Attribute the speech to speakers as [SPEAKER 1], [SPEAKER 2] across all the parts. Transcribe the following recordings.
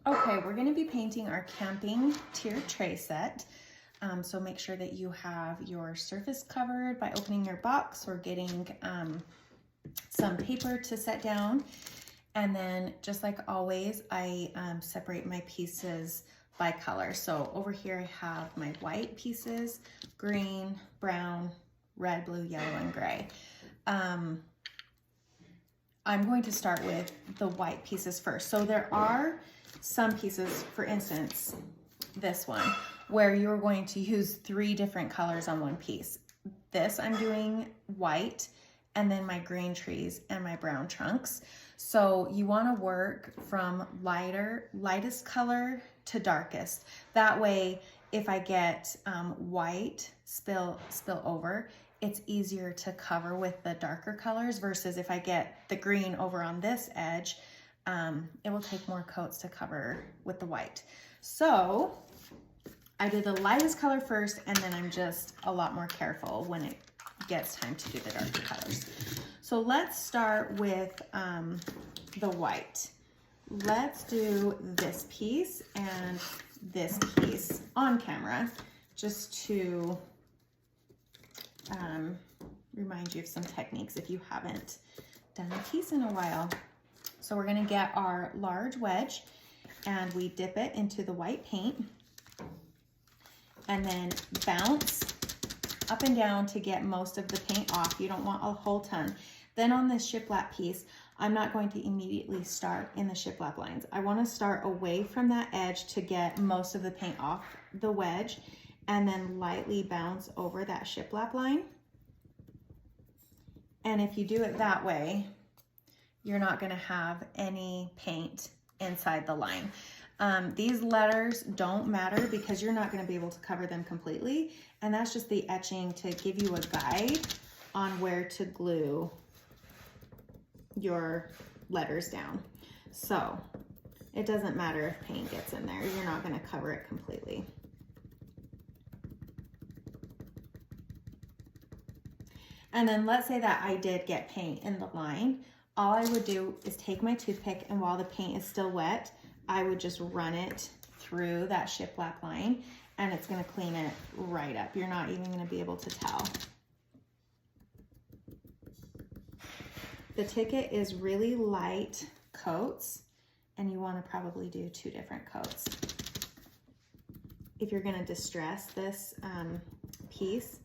[SPEAKER 1] Okay, we're going to be painting our camping tier tray set. So make sure that you have your surface covered by opening your box or getting some paper to set down. And then just like always, I separate my pieces by color. So over here I have my white pieces, green, brown, red, blue, yellow, and gray. I'm going to start with the white pieces first. So there are some pieces, for instance, this one, where you're going to use 3 different colors on one piece. This I'm doing white, and then my green trees and my brown trunks. So you want to work from lightest color to darkest. That way, if I get white spill over, it's easier to cover with the darker colors versus if I get the green over on this edge, it will take more coats to cover with the white. So I did the lightest color first, and then I'm just a lot more careful when it gets time to do the darker colors. So let's start with the white. Let's do this piece and this piece on camera just to remind you of some techniques if you haven't done a piece in a while. So we're gonna get our large wedge and we dip it into the white paint and then bounce up and down to get most of the paint off. You don't want a whole ton. Then on this shiplap piece, I'm not going to immediately start in the shiplap lines. I want to start away from that edge to get most of the paint off the wedge and then lightly bounce over that shiplap line. And if you do it that way, you're not going to have any paint inside the line. These letters don't matter because you're not going to be able to cover them completely. And that's just the etching to give you a guide on where to glue your letters down. So it doesn't matter if paint gets in there. You're not going to cover it completely. And then let's say that I did get paint in the line. All I would do is take my toothpick, and while the paint is still wet, I would just run it through that shiplap line, and it's going to clean it right up. You're not even going to be able to tell. The ticket is really light coats, and you want to probably do 2 different coats. If you're going to distress this piece,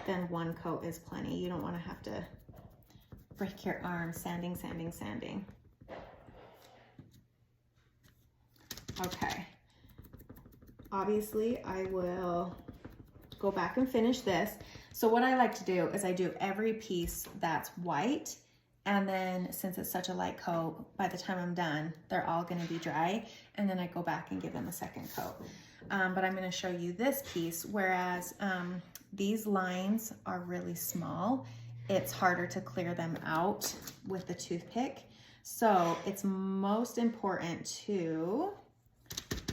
[SPEAKER 1] then 1 coat is plenty. You don't want to have to break your arm sanding. Okay. Obviously, I will go back and finish this. So what I like to do is I do every piece that's white, and then since it's such a light coat, by the time I'm done, they're all going to be dry, and then I go back and give them a second coat. But I'm going to show you this piece, whereas these lines are really small, it's harder to clear them out with the toothpick. So it's most important to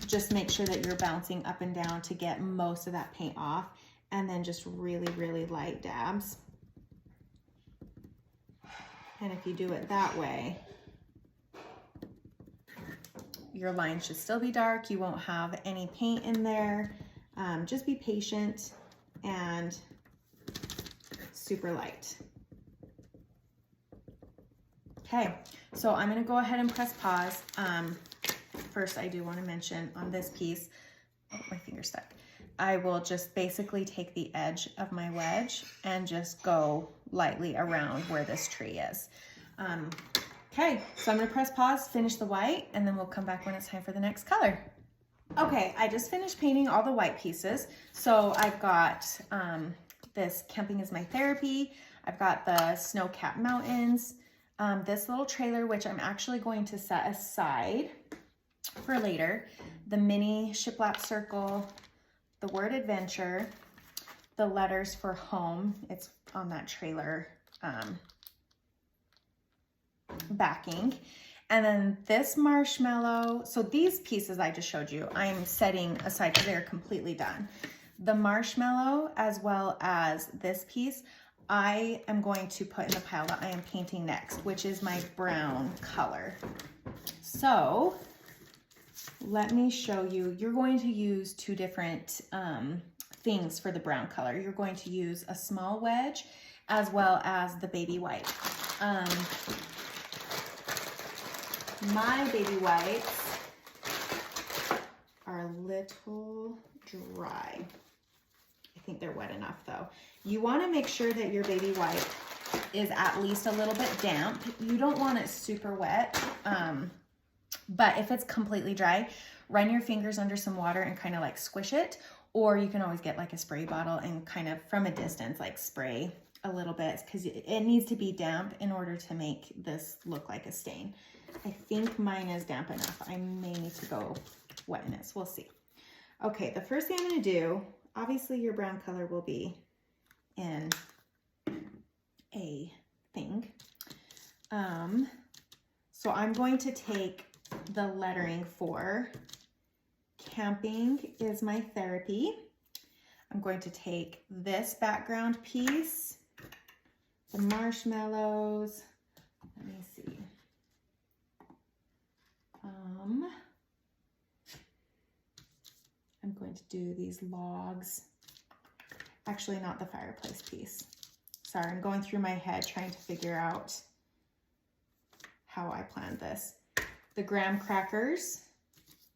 [SPEAKER 1] just make sure that you're bouncing up and down to get most of that paint off, and then just really light dabs. And if you do it that way, your line should still be dark. You won't have any paint in there. Just be patient and super light. Okay, so I'm gonna go ahead and press pause. First, I do want to mention on this piece, oh, my finger's stuck. I will just basically take the edge of my wedge and just go lightly around where this tree is. Okay, so I'm gonna press pause, finish the white, and then we'll come back when it's time for the next color. Okay, I just finished painting all the white pieces. So I've got this Camping is My Therapy. I've got the snow-capped mountains, this little trailer, which I'm actually going to set aside for later, the mini shiplap circle, the word adventure, the letters for home, it's on that trailer backing, and then this marshmallow. So these pieces I just showed you, I'm setting aside because they're completely done. The marshmallow as well as this piece, I am going to put in the pile that I am painting next, which is my brown color. So let me show you. You're going to use two different things for the brown color. You're going to use a small wedge as well as the baby white. My baby whites are a little dry. I think they're wet enough though. You want to make sure that your baby white is at least a little bit damp. You don't want it super wet, but if it's completely dry, run your fingers under some water and kind of like squish it, or you can always get like a spray bottle and kind of from a distance like spray a little bit, because it needs to be damp in order to make this look like a stain. I think mine is damp enough. I may need to go wetness. We'll see. Okay, the first thing I'm going to do, obviously your brown color will be in a thing. So I'm going to take the lettering for Camping is My Therapy. I'm going to take this background piece, the marshmallows. Let me see. I'm going to do these logs. Actually, not the fireplace piece. Sorry, I'm going through my head trying to figure out how I planned this. The graham crackers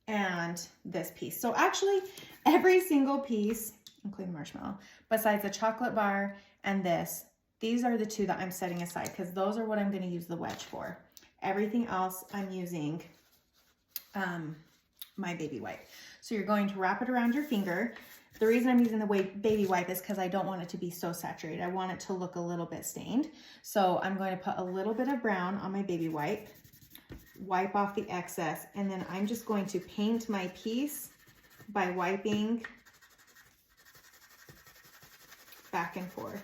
[SPEAKER 1] and this piece. So actually, every single piece, including marshmallow, besides the chocolate bar and this, these are the two that I'm setting aside because those are what I'm going to use the wedge for. Everything else I'm using my baby wipe. So you're going to wrap it around your finger. The reason I'm using the baby wipe is because I don't want it to be so saturated. I want it to look a little bit stained. So I'm going to put a little bit of brown on my baby wipe, wipe off the excess, and then I'm just going to paint my piece by wiping back and forth.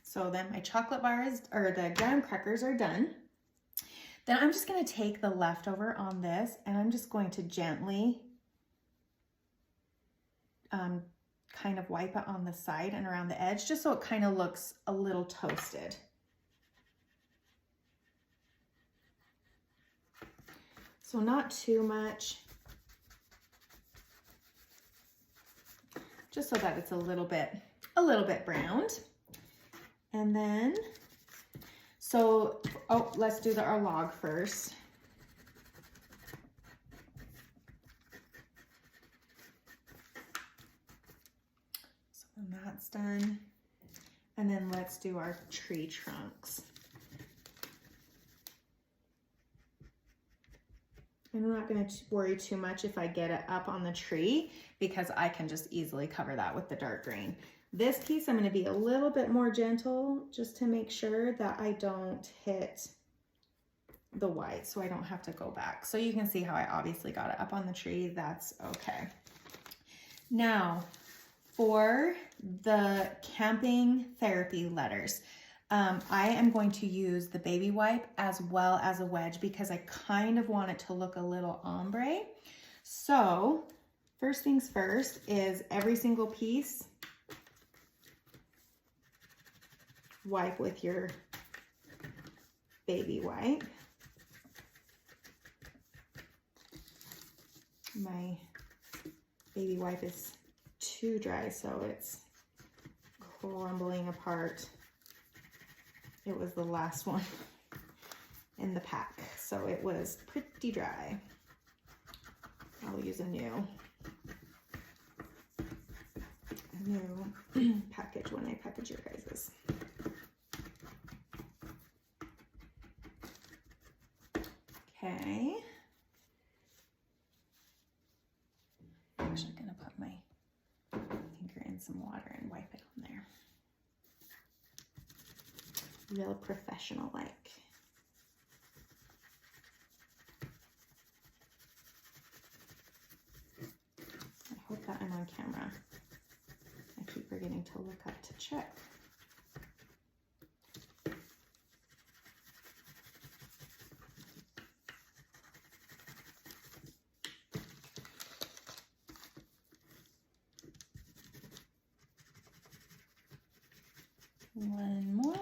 [SPEAKER 1] So then my chocolate bars, or the graham crackers, are done. Then I'm just going to take the leftover on this and I'm just going to gently kind of wipe it on the side and around the edge, just so it kind of looks a little toasted. So not too much, just so that it's a little bit browned. And then, so, oh, let's do our log first. So when that's done, and then let's do our tree trunks. I'm not going to worry too much if I get it up on the tree because I can just easily cover that with the dark green. This piece, I'm going to be a little bit more gentle just to make sure that I don't hit the white, so I don't have to go back. So you can see how I obviously got it up on the tree. That's okay. Now, for the Camping Therapy letters, I am going to use the baby wipe as well as a wedge because I kind of want it to look a little ombre. So first things first is every single piece, wipe with your baby wipe. My baby wipe is too dry, so it's crumbling apart. It was the last one in the pack, so it was pretty dry. I'll use a new package when I package your guys's. Okay. Actually, I'm gonna put my finger in some water and wipe it on there. Real professional like. I hope that I'm on camera. I keep forgetting to look up to check. One more.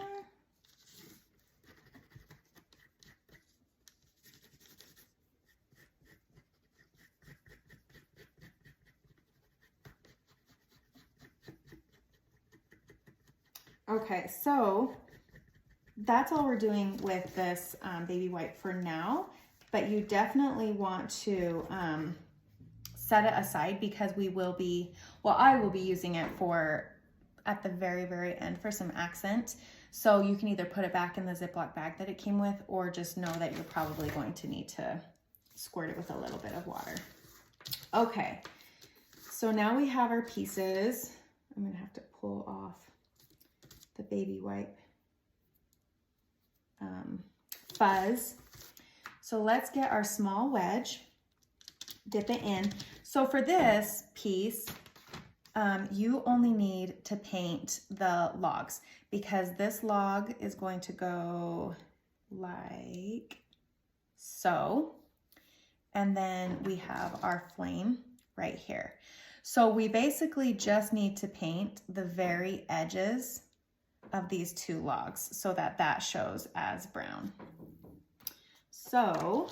[SPEAKER 1] Okay, so that's all we're doing with this baby wipe for now, but you definitely want to set it aside because we will be, well, I will be using it for at the very, very end for some accent. So you can either put it back in the Ziploc bag that it came with, or just know that you're probably going to need to squirt it with a little bit of water. Okay, so now we have our pieces. I'm gonna have to pull off the baby wipe fuzz. So let's get our small wedge, dip it in. So for this piece, you only need to paint the logs because this log is going to go like so. And then we have our flame right here. So we basically just need to paint the very edges of these two logs so that that shows as brown. So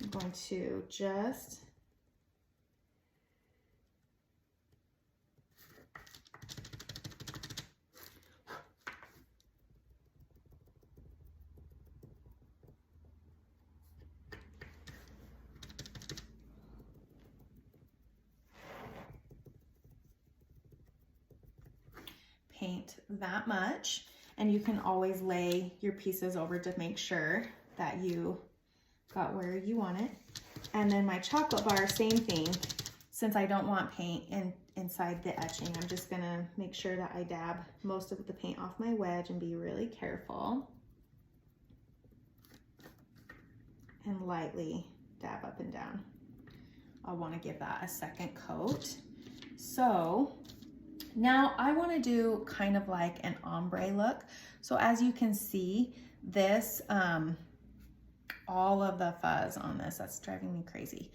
[SPEAKER 1] I'm going to just paint that much, and you can always lay your pieces over to make sure that you got where you want it. And then my chocolate bar, same thing. Since I don't want paint inside the etching, I'm just gonna make sure that I dab most of the paint off my wedge and be really careful. And lightly dab up and down. I'll wanna give that a second coat. So now I want to do kind of like an ombre look. So as you can see, this, all of the fuzz on this, that's driving me crazy.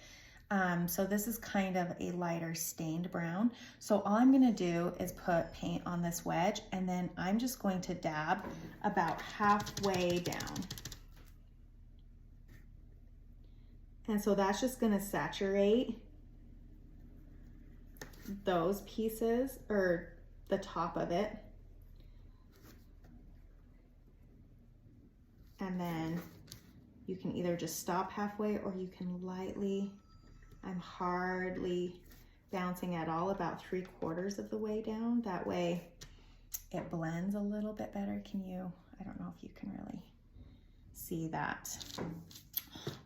[SPEAKER 1] So this is kind of a lighter stained brown. So all I'm going to do is put paint on this wedge, and then I'm just going to dab about halfway down. And so that's just going to saturate those pieces, or the top of it. And then you can either just stop halfway, or you can lightly, I'm hardly bouncing at all, about 3/4 of the way down. That way it blends a little bit better. Can you, I don't know if you can really see that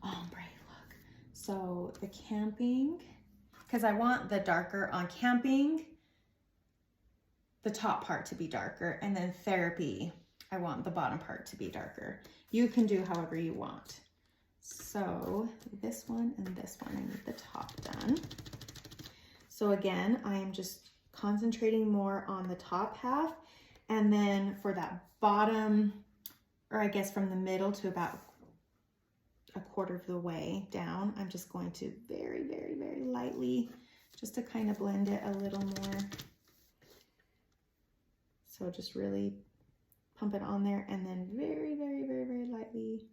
[SPEAKER 1] ombre look. So the camping, because I want the darker on camping, the top part to be darker, and then therapy, I want the bottom part to be darker. You can do however you want. So this one and this one, I need the top done. So again, I am just concentrating more on the top half, and then for that bottom, or I guess from the middle to about 1/4 of the way down, I'm just going to very, very, very lightly, just to kind of blend it a little more. So just really pump it on there, and then very, very, very, very lightly,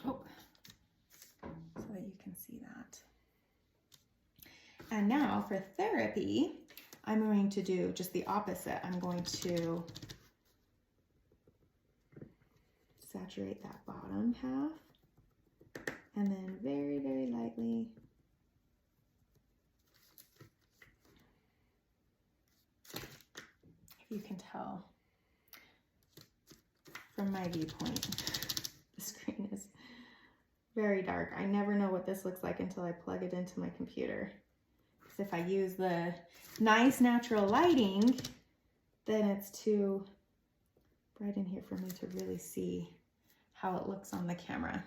[SPEAKER 1] oh, so that you can see that. And now for therapy, I'm going to do just the opposite. I'm going to saturate that bottom half, and then very, very lightly you can tell from my viewpoint, the screen is very dark. I never know what this looks like until I plug it into my computer. Because if I use the nice natural lighting, then it's too bright in here for me to really see how it looks on the camera.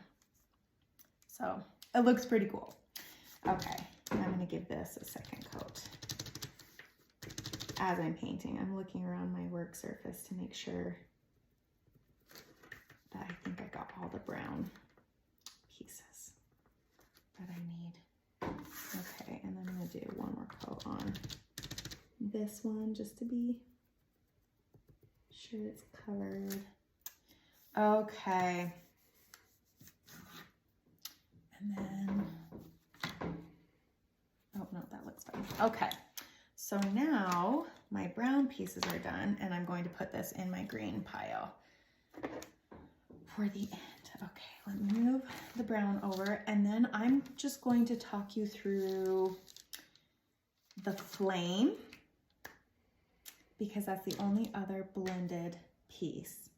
[SPEAKER 1] So it looks pretty cool. Okay, I'm gonna give this a second coat. As I'm painting, I'm looking around my work surface to make sure that I think I got all the brown pieces that I need. Okay, and then I'm gonna do one more coat on this one just to be sure it's covered. Okay. And then, oh no, that looks fine. Okay, so now my brown pieces are done, and I'm going to put this in my green pile for the end. Okay, let me move the brown over, and then I'm just going to talk you through the flame, because that's the only other blended piece.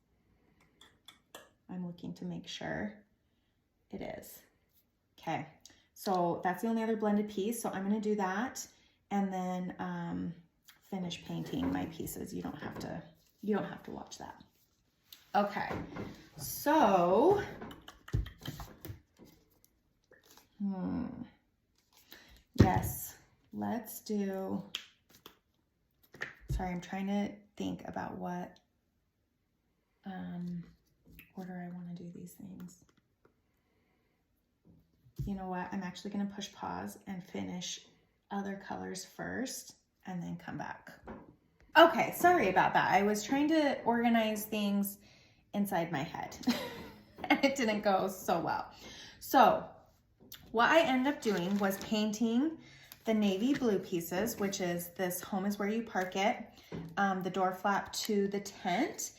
[SPEAKER 1] I'm looking to make sure it is. Okay, so that's the only other blended piece, so I'm going to do that, and then finish painting my pieces. You don't have to watch that. Okay, so yes, let's do, sorry, I'm trying to think about what order I want to do these things. You know what, I'm actually going to push pause and finish other colors first and then come back. Okay, sorry about that. I was trying to organize things inside my head and it didn't go so well. So what I ended up doing was painting the navy blue pieces, which is this Home is Where You Park It, the door flap to the tent,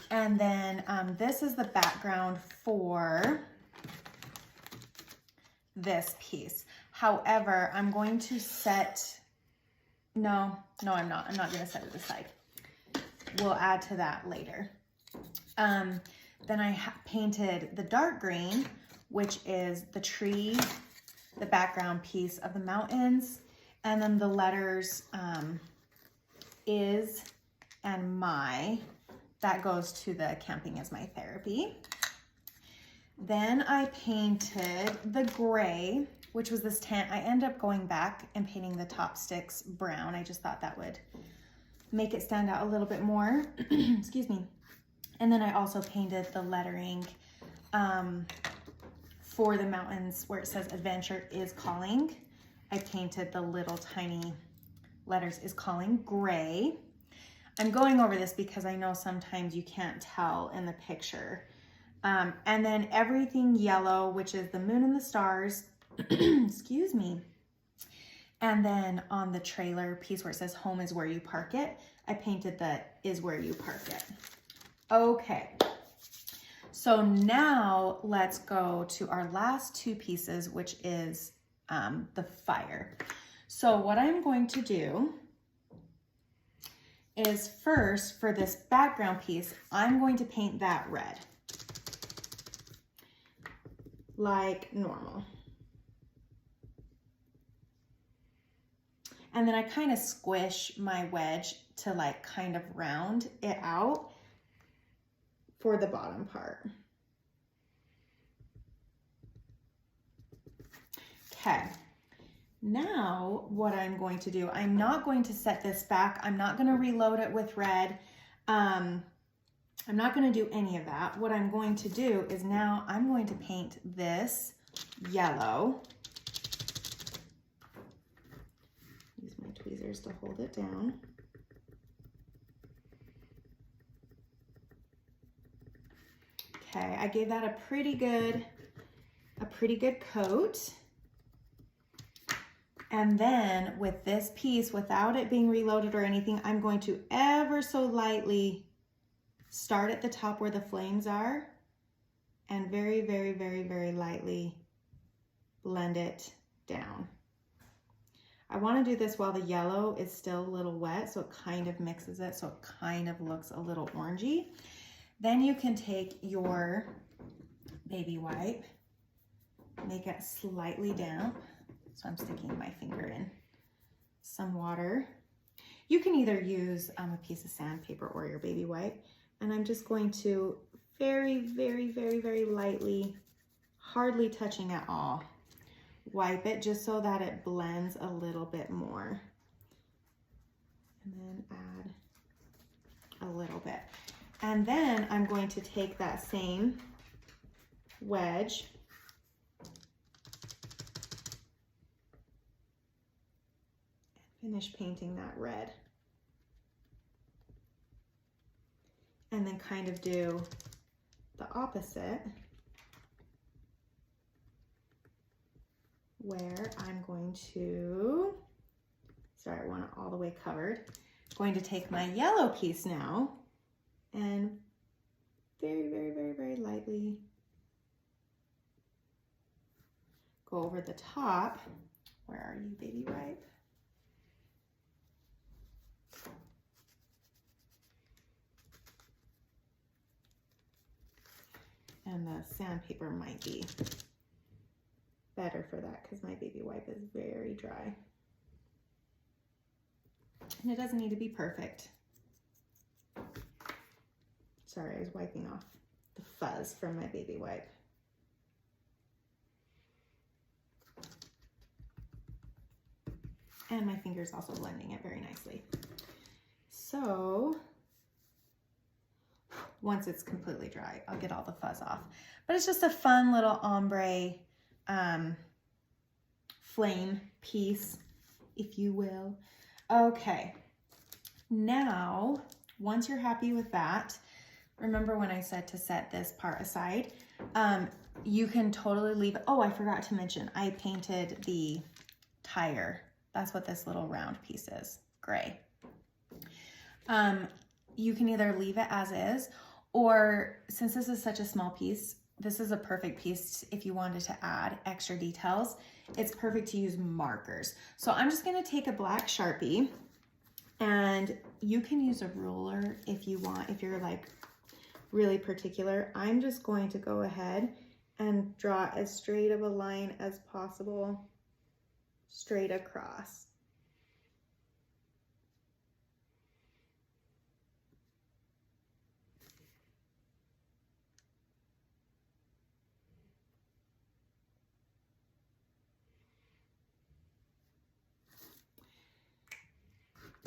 [SPEAKER 1] and then this is the background for this piece. However, I'm going to set, no, I'm not going to set it aside. We'll add to that later. Then I painted the dark green, which is the tree, the background piece of the mountains, and then the letters is and my, that goes to the Camping is My Therapy. Then I painted the gray, which was this tent. I ended up going back and painting the top sticks brown. I just thought that would make it stand out a little bit more. Excuse me. And then I also painted the lettering for the mountains where it says Adventure is Calling. I painted the little tiny letters is calling gray. I'm going over this because I know sometimes you can't tell in the picture. And then everything yellow, which is the moon and the stars, excuse me. And then on the trailer piece where it says Home is Where You Park It, I painted the is where you park it. Okay, so now let's go to our last two pieces, which is the fire. So what I'm going to do is first, for this background piece, I'm going to paint that red, like normal. And then I kind of squish my wedge to like kind of round it out for the bottom part. Okay, now what I'm going to do, I'm not going to set this back. I'm not going to reload it with red. I'm not going to do any of that. What I'm going to do is now I'm going to paint this yellow. Use my tweezers to hold it down. Okay, I gave that a pretty good coat. And then with this piece, without it being reloaded or anything, I'm going to ever so lightly start at the top where the flames are and very, very, very, very lightly blend it down. I want to do this while the yellow is still a little wet, so it kind of mixes it, so it kind of looks a little orangey. Then you can take your baby wipe, make it slightly damp. So I'm sticking my finger in some water. You can either use a piece of sandpaper or your baby wipe. And I'm just going to very, very, very, very lightly, hardly touching at all, wipe it just so that it blends a little bit more. And then add a little bit. And then I'm going to take that same wedge and finish painting that red. And then kind of do the opposite, where I'm going to, sorry, I want it all the way covered, going to take my yellow piece now and very lightly go over the top. Where are you, baby wipe? And the sandpaper might be better for that because my baby wipe is very dry. And it doesn't need to be perfect. Sorry, I was wiping off the fuzz from my baby wipe. And my finger's also blending it very nicely. So once it's completely dry, I'll get all the fuzz off. But it's just a fun little ombre flame piece, if you will. Okay, now, once you're happy with that, remember when I said to set this part aside, you can totally leave it. Oh, I forgot to mention, I painted the tire. That's what this little round piece is, gray. You can either leave it as is, or since this is such a small piece, this is a perfect piece if you wanted to add extra details. It's perfect to use markers. So I'm just gonna take a black Sharpie, and you can use a ruler if you want, if you're like really particular. I'm just going to go ahead and draw as straight of a line as possible, straight across.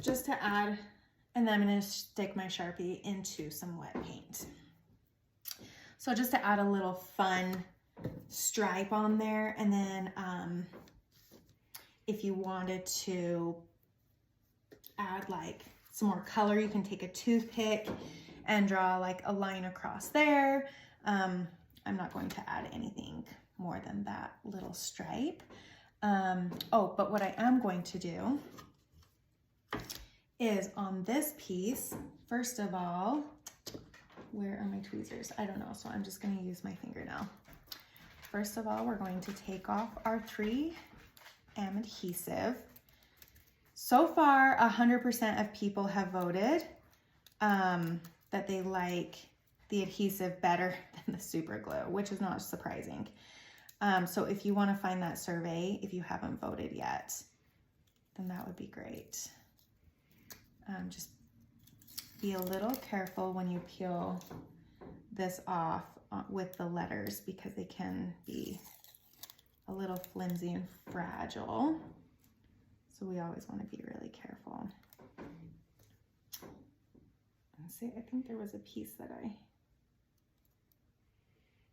[SPEAKER 1] Just to add, and then I'm going to stick my Sharpie into some wet paint. So just to add a little fun stripe on there, and then if you wanted to add like some more color, you can take a toothpick and draw like a line across there. I'm not going to add anything more than that little stripe. Oh, but what I am going to do is on this piece, first of all, where are my tweezers? I don't know, so I'm just going to use my finger now. First of all, we're going to take off our 3M adhesive. So far, 100% of people have voted that they like the adhesive better than the super glue, which is not surprising. So if you want to find that survey, if you haven't voted yet, then that would be great. Just be a little careful when you peel this off with the letters because they can be a little flimsy and fragile. So we always want to be really careful. Let's see, I think there was a piece that I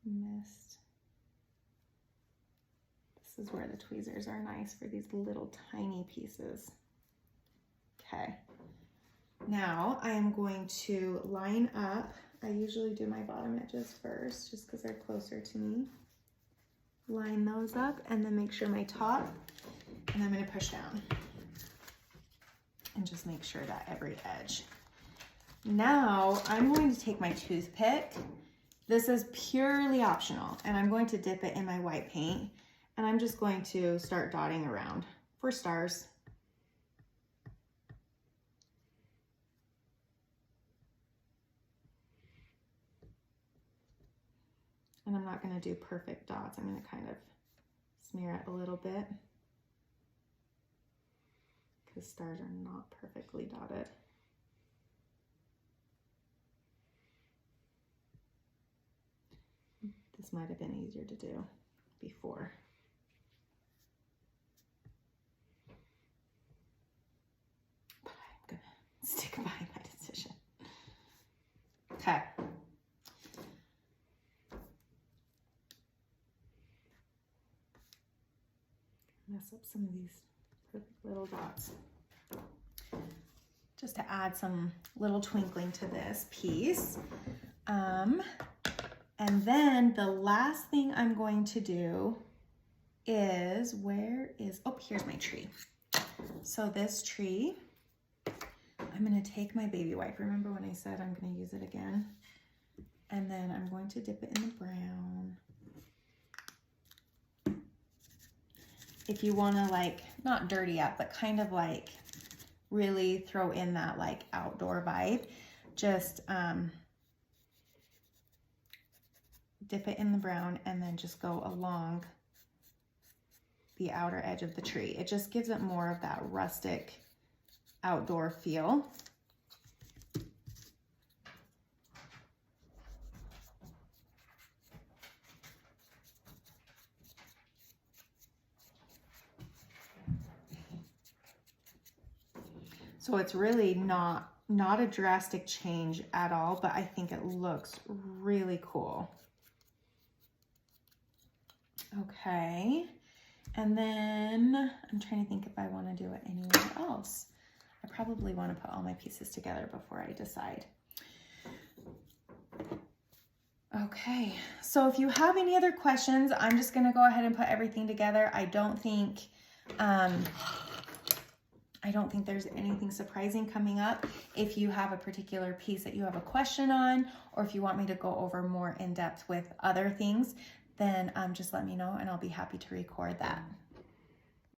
[SPEAKER 1] missed. This is where the tweezers are nice for these little tiny pieces. Okay. Now I am going to line up. I usually do my bottom edges first just because they're closer to me. Line those up and then make sure my top, and I'm going to push down and just make sure that every edge. Now I'm going to take my toothpick. This is purely optional, and I'm going to dip it in my white paint, and I'm just going to start dotting around for stars. And I'm not going to do perfect dots. I'm going to kind of smear it a little bit because stars are not perfectly dotted. This might have been easier to do before. But I'm going to stick by my decision. Okay. Mess up some of these perfect little dots. Just to add some little twinkling to this piece. And then the last thing I'm going to do is, oh, here's my tree. So this tree, I'm going to take my baby wipe. Remember when I said I'm going to use it again? And then I'm going to dip it in the brown. If you want to like, not dirty up, but kind of like really throw in that like outdoor vibe, just dip it in the brown and then just go along the outer edge of the tree. It just gives it more of that rustic outdoor feel. So it's really not a drastic change at all, but I think it looks really cool. Okay, and then I'm trying to think if I want to do it anywhere else. I probably want to put all my pieces together before I decide. Okay, so if you have any other questions, I'm just going to go ahead and put everything together. I don't think there's anything surprising coming up. If you have a particular piece that you have a question on, or if you want me to go over more in depth with other things, then just let me know and I'll be happy to record that.